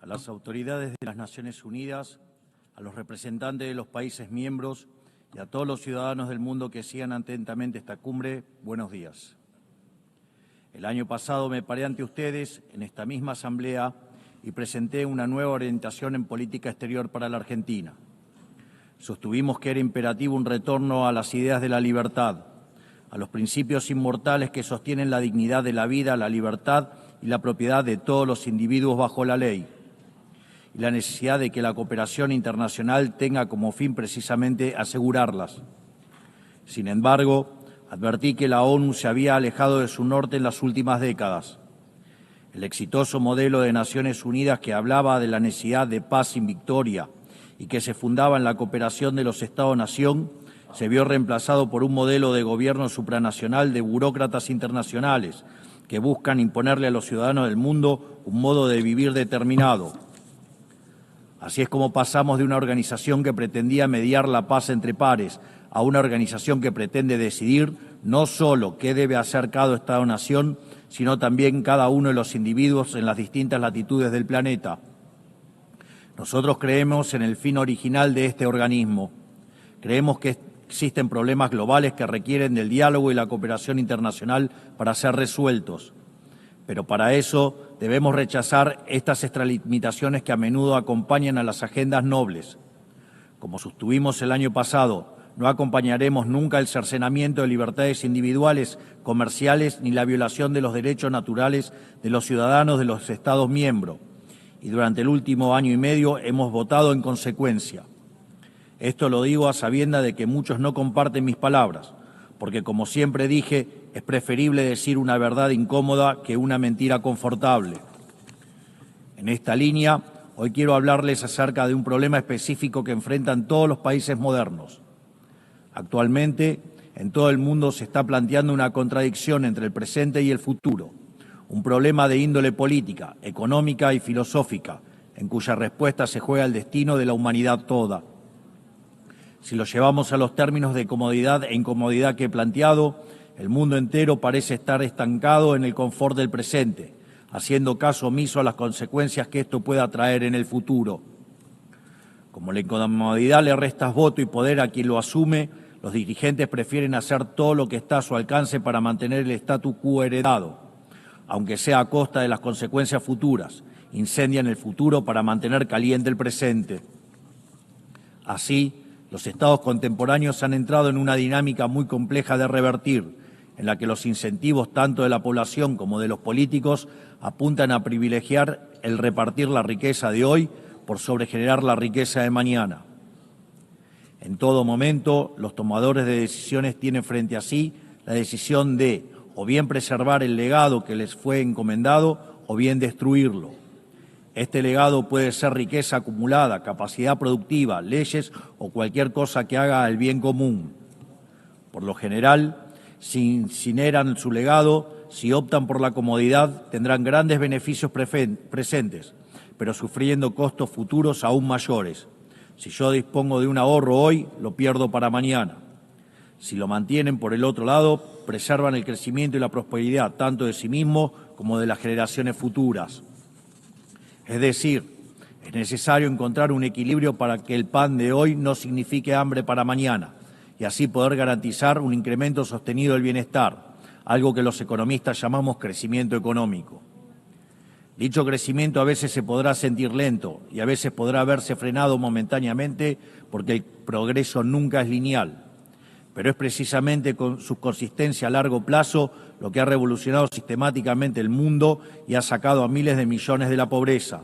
a las autoridades de las Naciones Unidas, a los representantes de los países miembros y a todos los ciudadanos del mundo que sigan atentamente esta cumbre, buenos días. El año pasado me paré ante ustedes en esta misma asamblea y presenté una nueva orientación en política exterior para la Argentina. Sostuvimos que era imperativo un retorno a las ideas de la libertad, a los principios inmortales que sostienen la dignidad de la vida, la libertad y la propiedad de todos los individuos bajo la ley, y la necesidad de que la cooperación internacional tenga como fin precisamente asegurarlas. Sin embargo, advertí que la ONU se había alejado de su norte en las últimas décadas. El exitoso modelo de Naciones Unidas que hablaba de la necesidad de paz sin victoria y que se fundaba en la cooperación de los Estados-nación, se vio reemplazado por un modelo de gobierno supranacional de burócratas internacionales que buscan imponerle a los ciudadanos del mundo un modo de vivir determinado. Así es como pasamos de una organización que pretendía mediar la paz entre pares a una organización que pretende decidir no solo qué debe hacer cada Estado-nación, sino también cada uno de los individuos en las distintas latitudes del planeta. Nosotros creemos en el fin original de este organismo. Creemos que existen problemas globales que requieren del diálogo y la cooperación internacional para ser resueltos. Pero para eso debemos rechazar estas extralimitaciones que a menudo acompañan a las agendas nobles. Como sostuvimos el año pasado, no acompañaremos nunca el cercenamiento de libertades individuales, comerciales, ni la violación de los derechos naturales de los ciudadanos de los Estados miembros. Y durante el último año y medio hemos votado en consecuencia. Esto lo digo a sabiendas de que muchos no comparten mis palabras, porque como siempre dije, es preferible decir una verdad incómoda que una mentira confortable. En esta línea, hoy quiero hablarles acerca de un problema específico que enfrentan todos los países modernos. Actualmente, en todo el mundo se está planteando una contradicción entre el presente y el futuro, un problema de índole política, económica y filosófica, en cuya respuesta se juega el destino de la humanidad toda. Si lo llevamos a los términos de comodidad e incomodidad que he planteado, el mundo entero parece estar estancado en el confort del presente, haciendo caso omiso a las consecuencias que esto pueda traer en el futuro. Como la incomodidad le resta voto y poder a quien lo asume, los dirigentes prefieren hacer todo lo que está a su alcance para mantener el statu quo heredado, aunque sea a costa de las consecuencias futuras. Incendian el futuro para mantener caliente el presente. Así, los estados contemporáneos han entrado en una dinámica muy compleja de revertir, en la que los incentivos tanto de la población como de los políticos apuntan a privilegiar el repartir la riqueza de hoy por sobre generar la riqueza de mañana. En todo momento, los tomadores de decisiones tienen frente a sí la decisión de o bien preservar el legado que les fue encomendado o bien destruirlo. Este legado puede ser riqueza acumulada, capacidad productiva, leyes o cualquier cosa que haga el bien común. Por lo general, si incineran su legado, si optan por la comodidad, tendrán grandes beneficios presentes, pero sufriendo costos futuros aún mayores. Si yo dispongo de un ahorro hoy, lo pierdo para mañana. Si lo mantienen por el otro lado, preservan el crecimiento y la prosperidad tanto de sí mismos como de las generaciones futuras. Es decir, es necesario encontrar un equilibrio para que el pan de hoy no signifique hambre para mañana y así poder garantizar un incremento sostenido del bienestar, algo que los economistas llamamos crecimiento económico. Dicho crecimiento a veces se podrá sentir lento y a veces podrá verse frenado momentáneamente porque el progreso nunca es lineal, pero es precisamente con su consistencia a largo plazo lo que ha revolucionado sistemáticamente el mundo y ha sacado a miles de millones de la pobreza.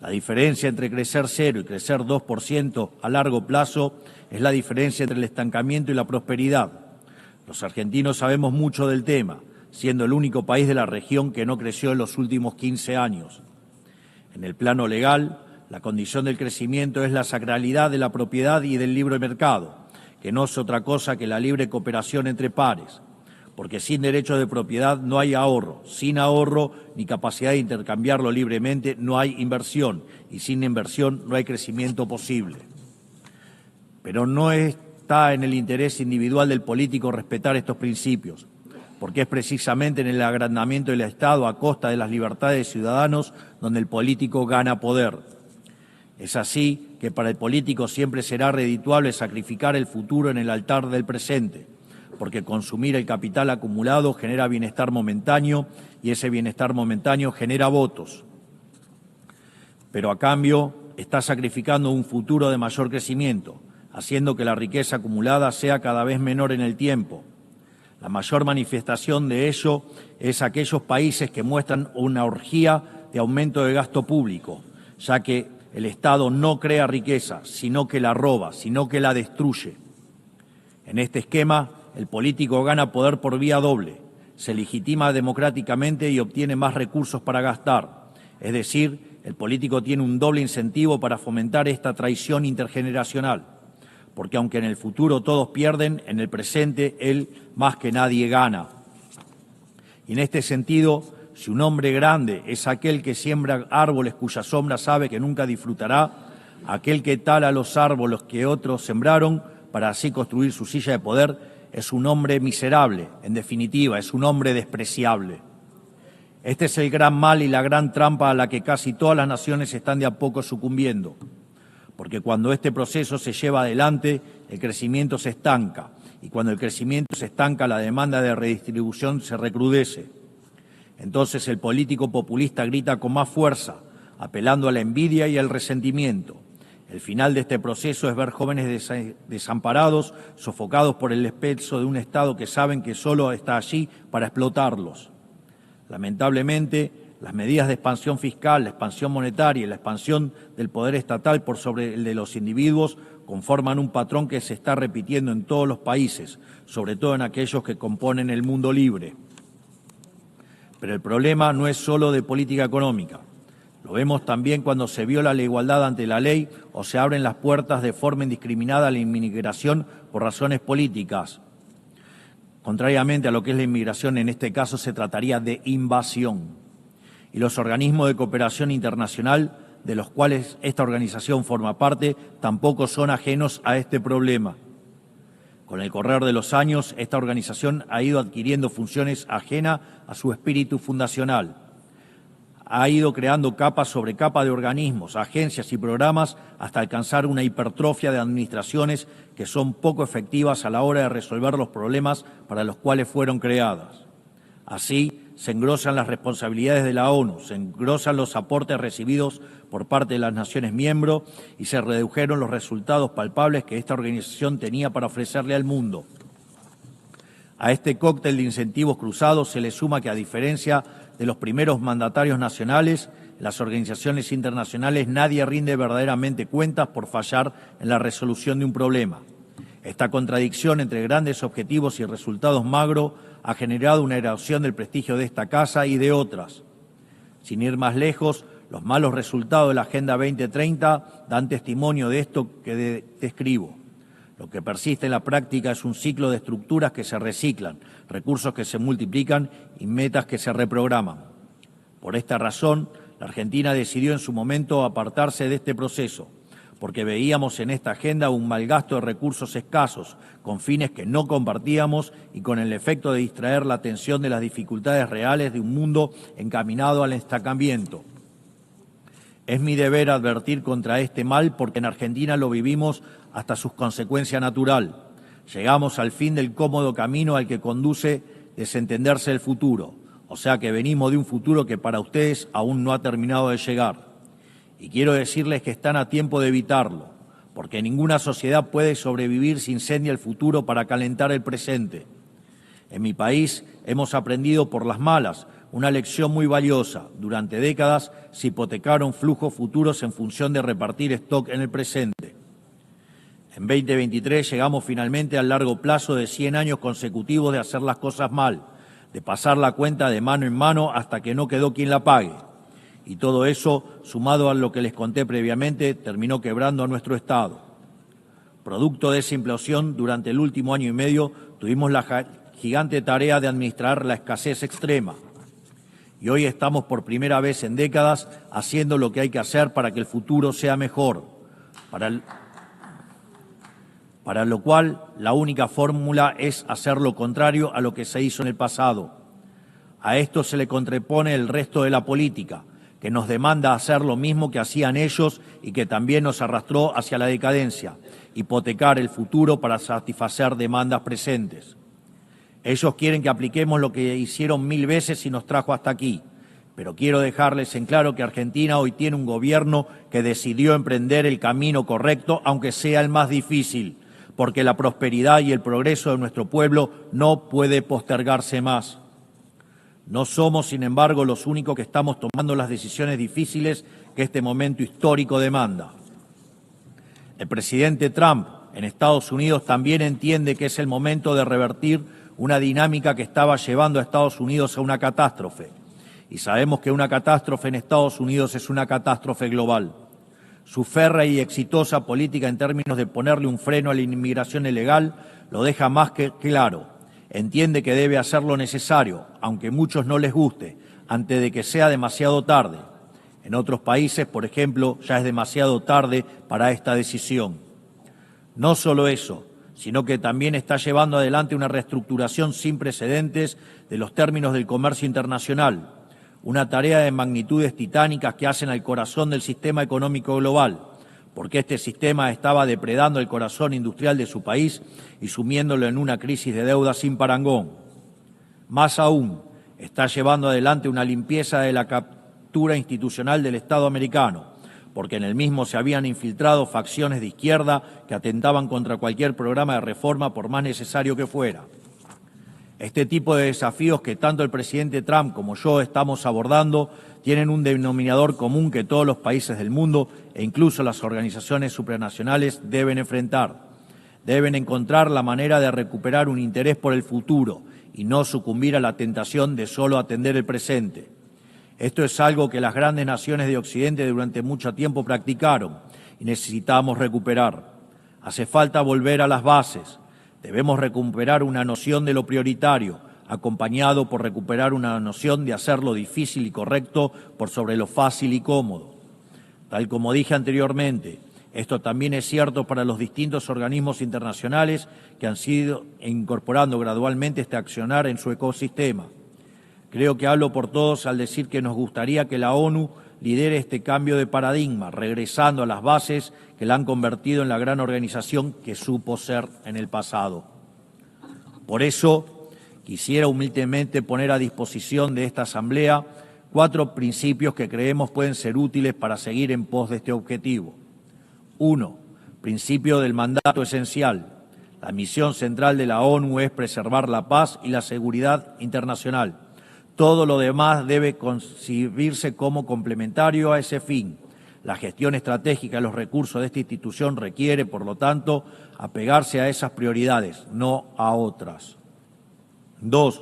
La diferencia entre crecer 0 y crecer 2% a largo plazo es la diferencia entre el estancamiento y la prosperidad. Los argentinos sabemos mucho del tema, siendo el único país de la región que no creció en los últimos 15 años. En el plano legal, la condición del crecimiento es la sacralidad de la propiedad y del libre mercado, que no es otra cosa que la libre cooperación entre pares, porque sin derechos de propiedad no hay ahorro, sin ahorro ni capacidad de intercambiarlo libremente no hay inversión y sin inversión no hay crecimiento posible. Pero no está en el interés individual del político respetar estos principios. porque es precisamente en el agrandamiento del Estado a costa de las libertades de ciudadanos donde el político gana poder. Es así que para el político siempre será redituable sacrificar el futuro en el altar del presente, porque consumir el capital acumulado genera bienestar momentáneo y ese bienestar momentáneo genera votos. Pero a cambio está sacrificando un futuro de mayor crecimiento, haciendo que la riqueza acumulada sea cada vez menor en el tiempo. La mayor manifestación de ello es aquellos países que muestran una orgía de aumento de gasto público, ya que el Estado no crea riqueza, sino que la roba, sino que la destruye. En este esquema, el político gana poder por vía doble, se legitima democráticamente y obtiene más recursos para gastar. Es decir, el político tiene un doble incentivo para fomentar esta traición intergeneracional, porque aunque en el futuro todos pierden, en el presente él más que nadie gana. Y en este sentido, si un hombre grande es aquel que siembra árboles cuya sombra sabe que nunca disfrutará, aquel que tala los árboles que otros sembraron para así construir su silla de poder, es un hombre miserable, en definitiva, es un hombre despreciable. Este es el gran mal y la gran trampa a la que casi todas las naciones están de a poco sucumbiendo, porque cuando este proceso se lleva adelante, el crecimiento se estanca, y cuando el crecimiento se estanca, la demanda de redistribución se recrudece. Entonces el político populista grita con más fuerza, apelando a la envidia y al resentimiento. El final de este proceso es ver jóvenes desamparados, sofocados por el peso de un Estado que saben que solo está allí para explotarlos. Lamentablemente, las medidas de expansión fiscal, la expansión monetaria y la expansión del poder estatal por sobre el de los individuos conforman un patrón que se está repitiendo en todos los países, sobre todo en aquellos que componen el mundo libre. Pero el problema no es solo de política económica. Lo vemos también cuando se viola la igualdad ante la ley o se abren las puertas de forma indiscriminada a la inmigración por razones políticas. Contrariamente a lo que es la inmigración, en este caso se trataría de invasión. Y los organismos de cooperación internacional, de los cuales esta organización forma parte, tampoco son ajenos a este problema. Con el correr de los años, esta organización ha ido adquiriendo funciones ajenas a su espíritu fundacional. Ha ido creando capa sobre capa de organismos, agencias y programas hasta alcanzar una hipertrofia de administraciones que son poco efectivas a la hora de resolver los problemas para los cuales fueron creadas. Así, se engrosan las responsabilidades de la ONU, se engrosan los aportes recibidos por parte de las naciones miembros y se redujeron los resultados palpables que esta organización tenía para ofrecerle al mundo. A este cóctel de incentivos cruzados se le suma que, a diferencia de los primeros mandatarios nacionales, en las organizaciones internacionales nadie rinde verdaderamente cuentas por fallar en la resolución de un problema. Esta contradicción entre grandes objetivos y resultados magros ha generado una erosión del prestigio de esta casa y de otras. Sin ir más lejos, los malos resultados de la Agenda 2030 dan testimonio de esto que describo. Lo que persiste en la práctica es un ciclo de estructuras que se reciclan, recursos que se multiplican y metas que se reprograman. Por esta razón, la Argentina decidió en su momento apartarse de este proceso, porque veíamos en esta agenda un malgasto de recursos escasos, con fines que no compartíamos y con el efecto de distraer la atención de las dificultades reales de un mundo encaminado al estancamiento. Es mi deber advertir contra este mal porque en Argentina lo vivimos hasta su consecuencia natural. Llegamos al fin del cómodo camino al que conduce desentenderse el futuro, o sea que venimos de un futuro que para ustedes aún no ha terminado de llegar. Y quiero decirles que están a tiempo de evitarlo, porque ninguna sociedad puede sobrevivir si incendia el futuro para calentar el presente. En mi país hemos aprendido por las malas una lección muy valiosa. Durante décadas se hipotecaron flujos futuros en función de repartir stock en el presente. En 2023 llegamos finalmente al largo plazo de 100 años consecutivos de hacer las cosas mal, de pasar la cuenta de mano en mano hasta que no quedó quien la pague. Y todo eso, sumado a lo que les conté previamente, terminó quebrando a nuestro Estado. Producto de esa implosión, durante el último año y medio tuvimos la gigante tarea de administrar la escasez extrema. Y hoy estamos por primera vez en décadas haciendo lo que hay que hacer para que el futuro sea mejor, para para lo cual la única fórmula es hacer lo contrario a lo que se hizo en el pasado. A esto se le contrapone el resto de la política, que nos demanda hacer lo mismo que hacían ellos y que también nos arrastró hacia la decadencia, hipotecar el futuro para satisfacer demandas presentes. Ellos quieren que apliquemos lo que hicieron 1000 veces y nos trajo hasta aquí, pero quiero dejarles en claro que Argentina hoy tiene un gobierno que decidió emprender el camino correcto, aunque sea el más difícil, porque la prosperidad y el progreso de nuestro pueblo no puede postergarse más. No somos, sin embargo, los únicos que estamos tomando las decisiones difíciles que este momento histórico demanda. El presidente Trump en Estados Unidos también entiende que es el momento de revertir una dinámica que estaba llevando a Estados Unidos a una catástrofe. Y sabemos que una catástrofe en Estados Unidos es una catástrofe global. Su férrea y exitosa política en términos de ponerle un freno a la inmigración ilegal lo deja más que claro. Entiende que debe hacer lo necesario, aunque a muchos no les guste, antes de que sea demasiado tarde. En otros países, por ejemplo, ya es demasiado tarde para esta decisión. No solo eso, sino que también está llevando adelante una reestructuración sin precedentes de los términos del comercio internacional, una tarea de magnitudes titánicas que hacen al corazón del sistema económico global, porque este sistema estaba depredando el corazón industrial de su país y sumiéndolo en una crisis de deuda sin parangón. Más aún, está llevando adelante una limpieza de la captura institucional del Estado americano, porque en el mismo se habían infiltrado facciones de izquierda que atentaban contra cualquier programa de reforma, por más necesario que fuera. Este tipo de desafíos que tanto el presidente Trump como yo estamos abordando tienen un denominador común que todos los países del mundo e incluso las organizaciones supranacionales deben enfrentar. Deben encontrar la manera de recuperar un interés por el futuro y no sucumbir a la tentación de solo atender el presente. Esto es algo que las grandes naciones de Occidente durante mucho tiempo practicaron y necesitamos recuperar. Hace falta volver a las bases. Debemos recuperar una noción de lo prioritario, acompañado por recuperar una noción de hacer lo difícil y correcto por sobre lo fácil y cómodo. Tal como dije anteriormente, esto también es cierto para los distintos organismos internacionales que han sido incorporando gradualmente este accionar en su ecosistema. Creo que hablo por todos al decir que nos gustaría que la ONU lidere este cambio de paradigma, regresando a las bases que la han convertido en la gran organización que supo ser en el pasado. Por eso, quisiera humildemente poner a disposición de esta Asamblea 4 principios que creemos pueden ser útiles para seguir en pos de este objetivo. 1. Principio del mandato esencial. La misión central de la ONU es preservar la paz y la seguridad internacional. Todo lo demás debe concebirse como complementario a ese fin. La gestión estratégica de los recursos de esta institución requiere, por lo tanto, apegarse a esas prioridades, no a otras. 2.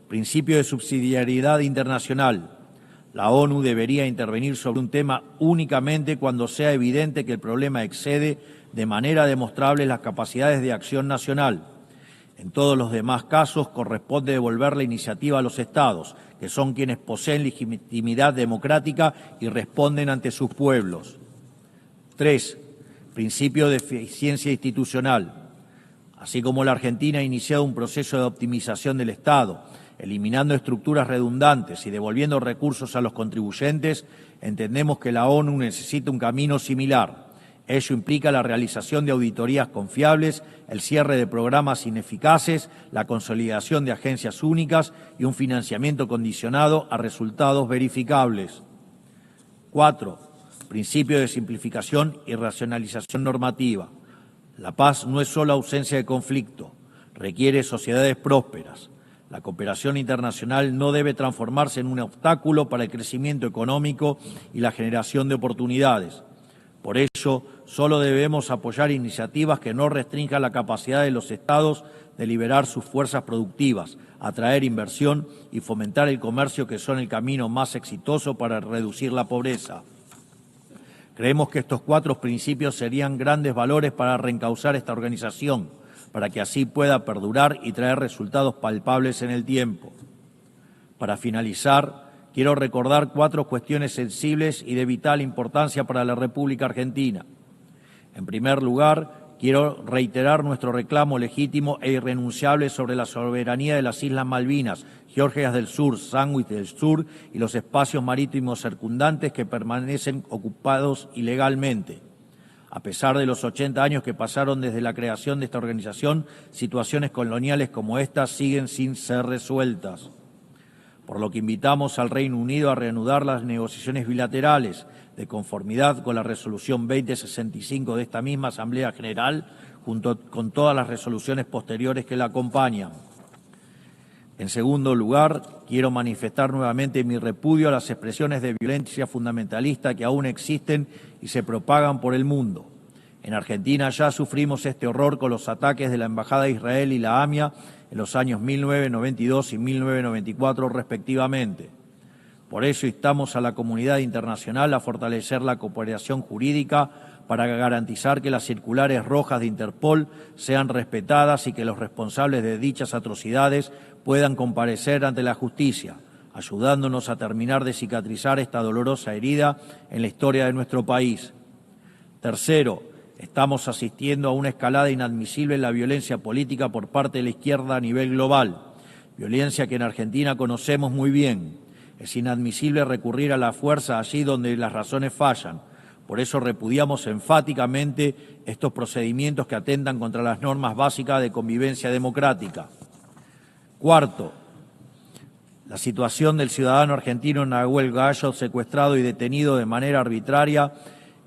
Principio de subsidiariedad internacional. La ONU debería intervenir sobre un tema únicamente cuando sea evidente que el problema excede de manera demostrable las capacidades de acción nacional. En todos los demás casos corresponde devolver la iniciativa a los Estados, que son quienes poseen legitimidad democrática y responden ante sus pueblos. 3. Principio de eficiencia institucional. Así como la Argentina ha iniciado un proceso de optimización del Estado, eliminando estructuras redundantes y devolviendo recursos a los contribuyentes, entendemos que la ONU necesita un camino similar. Ello implica la realización de auditorías confiables, el cierre de programas ineficaces, la consolidación de agencias únicas y un financiamiento condicionado a resultados verificables. 4. Principio de simplificación y racionalización normativa. La paz no es solo ausencia de conflicto, requiere sociedades prósperas. La cooperación internacional no debe transformarse en un obstáculo para el crecimiento económico y la generación de oportunidades. Por ello, solo debemos apoyar iniciativas que no restrinjan la capacidad de los Estados de liberar sus fuerzas productivas, atraer inversión y fomentar el comercio, que son el camino más exitoso para reducir la pobreza. Creemos que estos 4 principios serían grandes valores para reencauzar esta organización, para que así pueda perdurar y traer resultados palpables en el tiempo. Para finalizar, quiero recordar 4 cuestiones sensibles y de vital importancia para la República Argentina. En primer lugar, quiero reiterar nuestro reclamo legítimo e irrenunciable sobre la soberanía de las Islas Malvinas, Georgias del Sur, Sandwich del Sur y los espacios marítimos circundantes que permanecen ocupados ilegalmente. A pesar de los 80 años que pasaron desde la creación de esta organización, situaciones coloniales como esta siguen sin ser resueltas. Por lo que invitamos al Reino Unido a reanudar las negociaciones bilaterales de conformidad con la resolución 2065 de esta misma Asamblea General, junto con todas las resoluciones posteriores que la acompañan. En segundo lugar, quiero manifestar nuevamente mi repudio a las expresiones de violencia fundamentalista que aún existen y se propagan por el mundo. En Argentina ya sufrimos este horror con los ataques de la Embajada de Israel y la AMIA en los años 1992 y 1994 respectivamente. Por ello instamos a la comunidad internacional a fortalecer la cooperación jurídica para garantizar que las circulares rojas de Interpol sean respetadas y que los responsables de dichas atrocidades puedan comparecer ante la justicia, ayudándonos a terminar de cicatrizar esta dolorosa herida en la historia de nuestro país. Tercero, estamos asistiendo a una escalada inadmisible en la violencia política por parte de la izquierda a nivel global, violencia que en Argentina conocemos muy bien. Es inadmisible recurrir a la fuerza allí donde las razones fallan. Por eso repudiamos enfáticamente estos procedimientos que atentan contra las normas básicas de convivencia democrática. Cuarto, la situación del ciudadano argentino Nahuel Gallo, secuestrado y detenido de manera arbitraria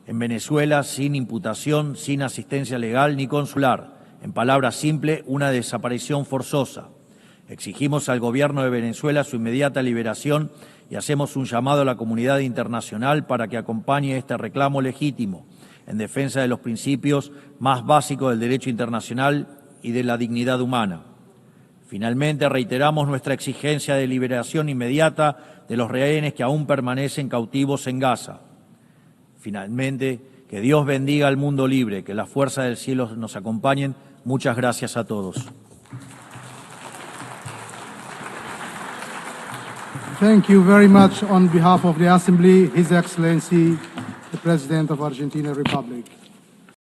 en Venezuela sin imputación, sin asistencia legal ni consular. En palabras simples, una desaparición forzosa. Exigimos al gobierno de Venezuela su inmediata liberación y hacemos un llamado a la comunidad internacional para que acompañe este reclamo legítimo en defensa de los principios más básicos del derecho internacional y de la dignidad humana. Finalmente, reiteramos nuestra exigencia de liberación inmediata de los rehenes que aún permanecen cautivos en Gaza. Finalmente, que Dios bendiga al mundo libre, que las fuerzas del cielo nos acompañen. Muchas gracias a todos. Thank you very much on behalf of the Assembly, His Excellency, the President of Argentina Republic.